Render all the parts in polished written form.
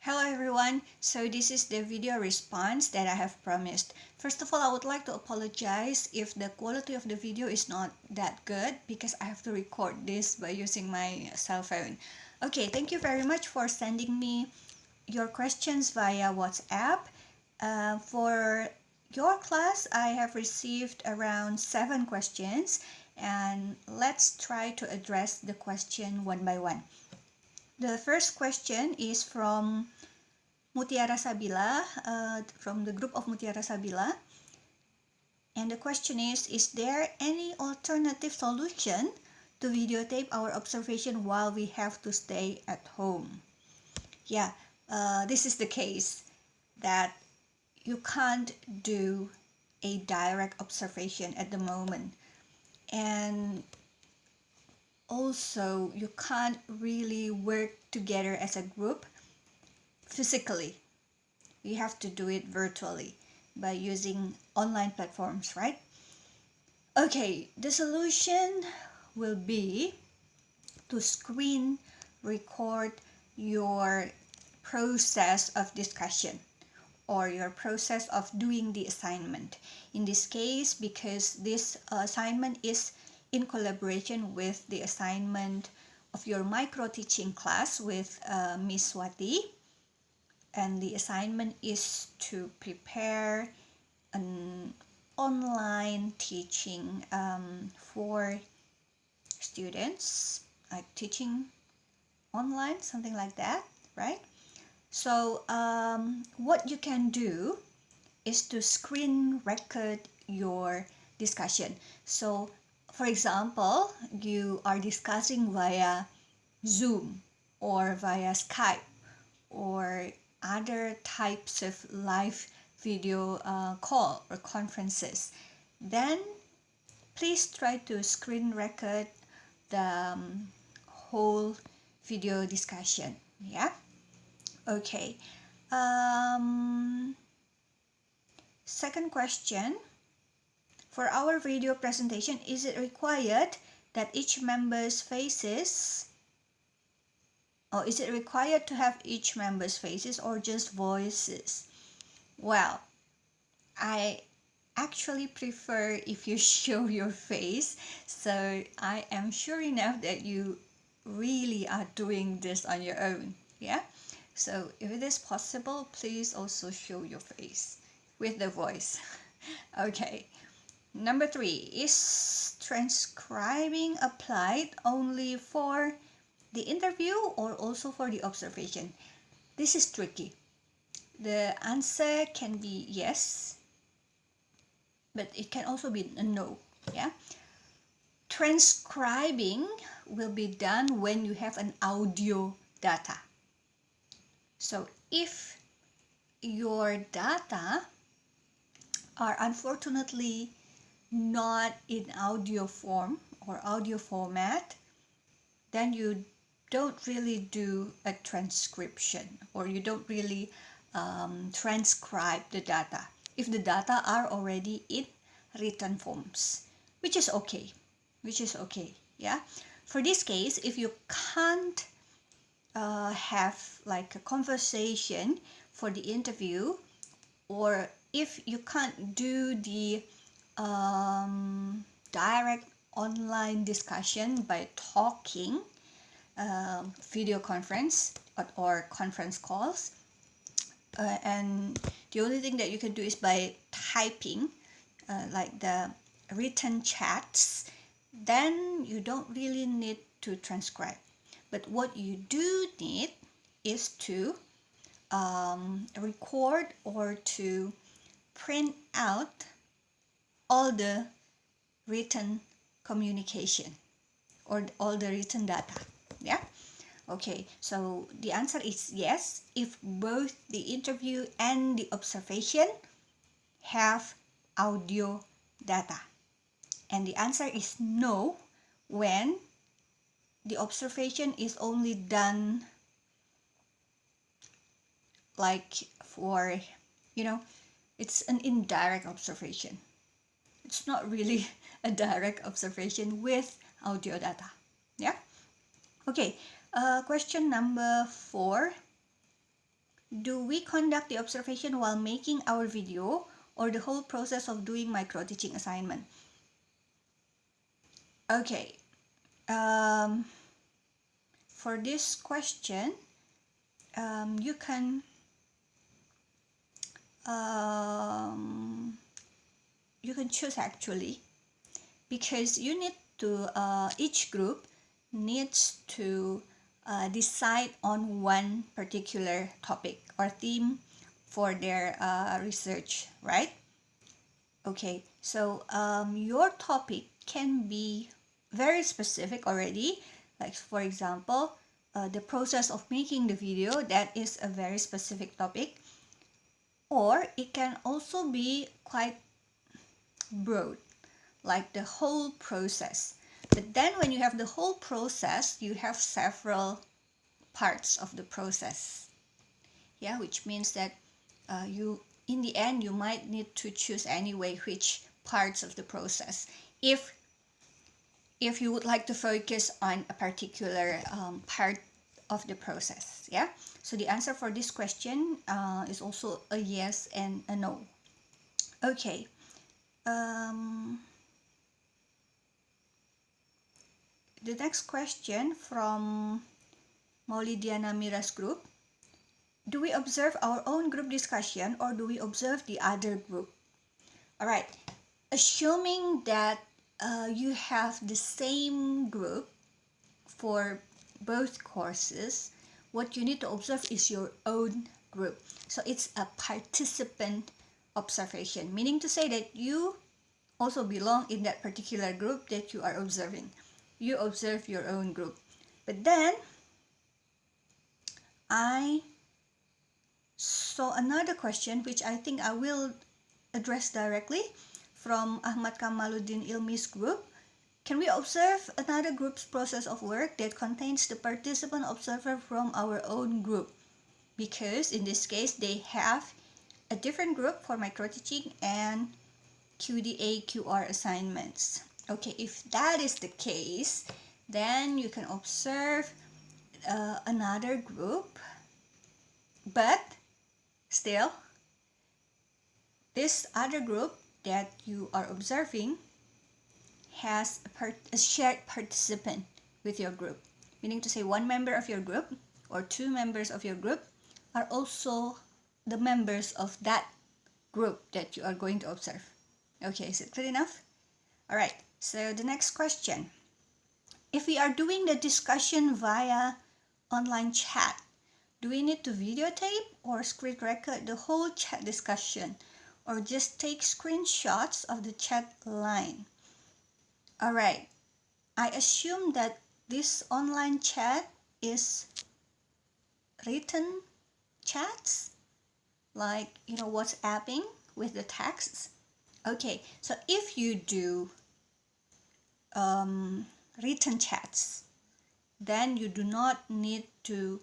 Hello everyone, so this is the video response that I have promised. First of all, I would like to apologize if the quality of the video is not that good because I have to record this by using my cell phone. Okay, thank you very much for sending me your questions via WhatsApp. For your class, I have received around 7 questions and let's try to address the question one by one. The first question is from Mutiara Sabila, from the group of Mutiara Sabila. And the question is there any alternative solution to videotape our observation while we have to stay at home? Yeah, this is the case that you can't do a direct observation at the moment. And also, you can't really work together as a group physically. You have to do it virtually by using online platforms, right? Okay, the solution will be to screen record your process of discussion or your process of doing the assignment. In this case, because this assignment is in collaboration with the assignment of your micro teaching class with Miss Wati, and the assignment is to prepare an online teaching for students, like teaching online, something like that, right? So what you can do is to screen record your discussion. So for example, you are discussing via Zoom or via Skype or other types of live video call or conferences. Then please try to screen record the whole video discussion. Yeah. Okay. Second question. For our video presentation, is it required that each member's faces, or is it required to have each member's faces or just voices? Well, I actually prefer if you show your face, so I am sure enough that you really are doing this on your own. Yeah, so if it is possible, please also show your face with the voice. Okay. Number 3, is transcribing applied only for the interview or also for the observation? This is tricky. The answer can be yes, but it can also be a no. Yeah. Transcribing will be done when you have an audio data. So if your data are unfortunately not in audio form or audio format, then you don't really do a transcription, or you don't really transcribe the data if the data are already in written forms, which is okay. Yeah. For this case, if you can't have like a conversation for the interview, or if you can't do the direct online discussion by talking, video conference or conference calls, and the only thing that you can do is by typing, like the written chats, then you don't really need to transcribe. But what you do need is to record or to print out all the written communication or all the written data. Yeah. Okay, so the answer is yes if both the interview and the observation have audio data. And the answer is no when the observation is only done like for, it's an indirect observation. It's not really a direct observation with audio data. Yeah. Okay. Question number 4. do we conduct the observation while making our video or the whole process of doing micro-teaching assignment? Okay, for this question, you can choose actually, because you need to each group needs to decide on one particular topic or theme for their research, right? Okay, so your topic can be very specific already, like for example, the process of making the video, that is a very specific topic, or it can also be quite broad, like the whole process. But then when you have the whole process, you have several parts of the process, yeah, which means that you in the end you might need to choose anyway which parts of the process if you would like to focus on a particular part of the process. Yeah, so the answer for this question is also a yes and a no. Okay, the next question from Maulidiana Mira's group: do we observe our own group discussion or do we observe the other group? All right, assuming that you have the same group for both courses, what you need to observe is your own group. So it's a participant observation, meaning to say that you also belong in that particular group that you are observing. You observe your own group. But then I saw another question which I think I will address directly from Ahmad Kamaluddin Ilmi's group. Can we observe another group's process of work that contains the participant observer from our own group? Because in this case, they have a different group for micro-teaching and QDA QR assignments. Okay, if that is the case, then you can observe another group, but still, this other group that you are observing has a shared participant with your group, meaning to say one member of your group or two members of your group are also the members of that group that you are going to observe. Okay, is it clear enough? All right, so the next question: if we are doing the discussion via online chat, do we need to videotape or screen record the whole chat discussion, or just take screenshots of the chat line? All right, I assume that this online chat is written chats, like, WhatsApping with the texts. Okay, so if you do written chats, then you do not need to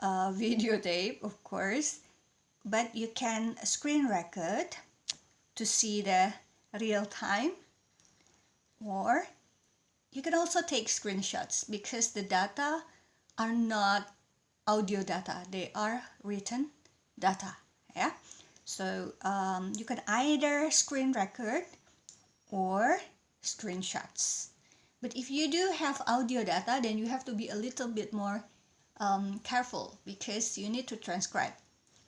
videotape, of course, but you can screen record to see the real time, or you can also take screenshots because the data are not audio data, they are written data. Yeah, so you can either screen record or screenshots. But if you do have audio data, then you have to be a little bit more careful, because you need to transcribe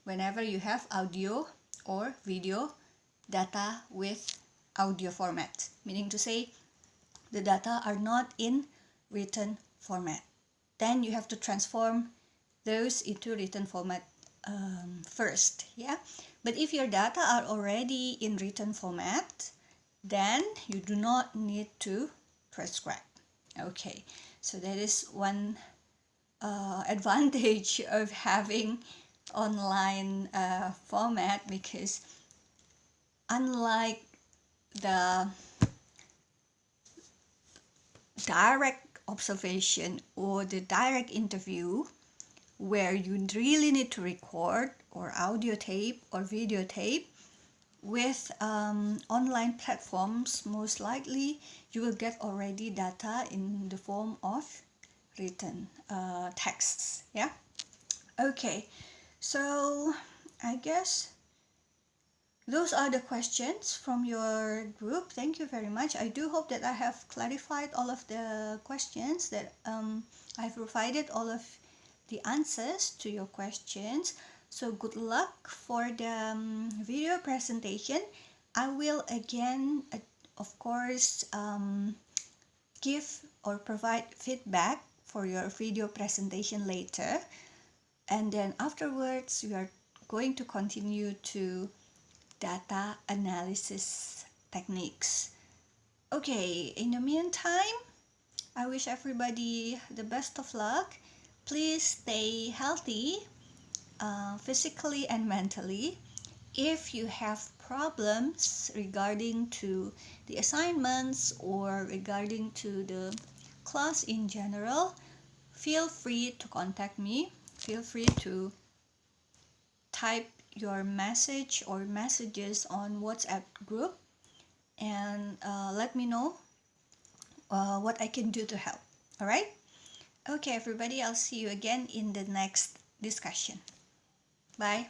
whenever you have audio or video data with audio format, meaning to say the data are not in written format. Then you have to transform those into written format first. Yeah, but if your data are already in written format, then you do not need to transcribe. Okay, so that is one advantage of having online format, because unlike the direct observation or the direct interview, where you really need to record or audio tape or videotape, with online platforms, most likely you will get already data in the form of written texts. Yeah, okay, So I guess those are the questions from your group. Thank you very much. I do hope that I have clarified all of the questions, that I've provided all of the answers to your questions. So good luck for the video presentation. I will again, of course, give or provide feedback for your video presentation later. And then afterwards, we are going to continue to data analysis techniques. Okay, in the meantime, I wish everybody the best of luck. Please stay healthy, physically and mentally. If you have problems regarding to the assignments or regarding to the class in general, feel free to contact me. Feel free to type your message or messages on WhatsApp group and let me know what I can do to help. All right? Okay, everybody, I'll see you again in the next discussion. Bye.